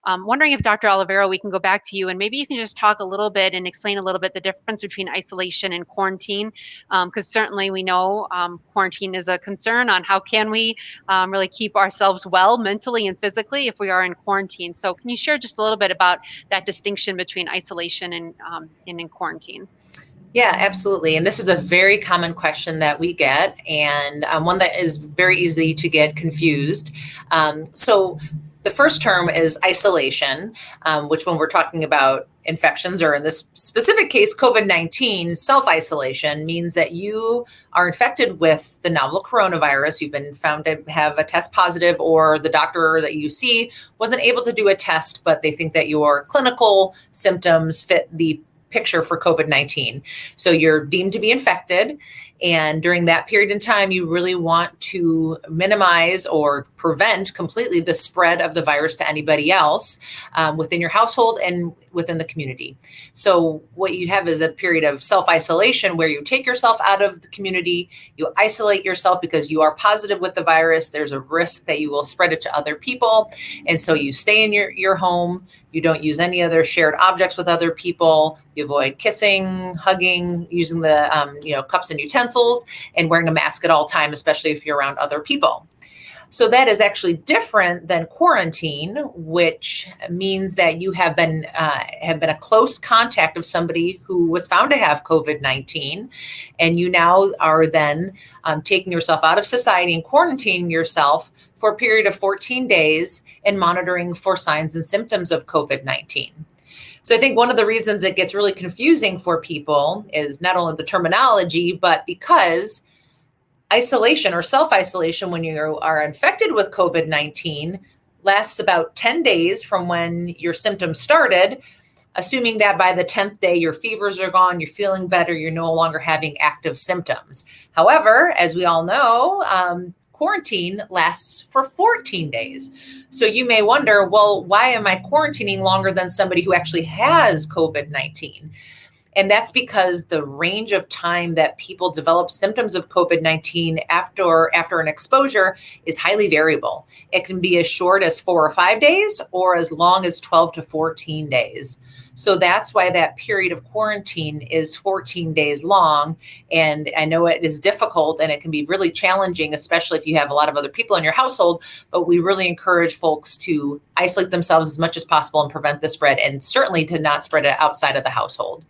Wondering if Dr. Olivero, we can go back to you and maybe you can just talk a little bit and explain a little bit the difference between isolation and quarantine, because certainly we know quarantine is a concern on how can we really keep ourselves well mentally and physically if we are in quarantine. So can you share just a little bit about that distinction between isolation and in quarantine? Yeah, absolutely. And this is a very common question that we get, and one that is very easy to get confused. So the first term is isolation, which when we're talking about infections, or in this specific case, COVID-19, self-isolation means that you are infected with the novel coronavirus. You've been found to have a test positive, or the doctor that you see wasn't able to do a test, but they think that your clinical symptoms fit the picture for COVID-19. So you're deemed to be infected. And during that period in time, you really want to minimize or prevent completely the spread of the virus to anybody else within your household and within the community. So what you have is a period of self-isolation where you take yourself out of the community, you isolate yourself because you are positive with the virus. There's a risk that you will spread it to other people. And so you stay in your home. You don't use any other shared objects with other people. You avoid kissing, hugging, using the cups and utensils, and wearing a mask at all time, especially if you're around other people. So that is actually different than quarantine, which means that you have been a close contact of somebody who was found to have COVID-19, and you now are then taking yourself out of society and quarantining yourself for a period of 14 days and monitoring for signs and symptoms of COVID-19. So I think one of the reasons it gets really confusing for people is not only the terminology, but because isolation or self-isolation when you are infected with COVID-19 lasts about 10 days from when your symptoms started, assuming that by the 10th day, your fevers are gone, you're feeling better, you're no longer having active symptoms. However, as we all know, quarantine lasts for 14 days. So you may wonder, well, why am I quarantining longer than somebody who actually has COVID-19? And that's because the range of time that people develop symptoms of COVID-19 after an exposure is highly variable. It can be as short as 4 or 5 days or as long as 12 to 14 days. So that's why that period of quarantine is 14 days long. And I know it is difficult and it can be really challenging, especially if you have a lot of other people in your household, but we really encourage folks to isolate themselves as much as possible and prevent the spread, and certainly to not spread it outside of the household.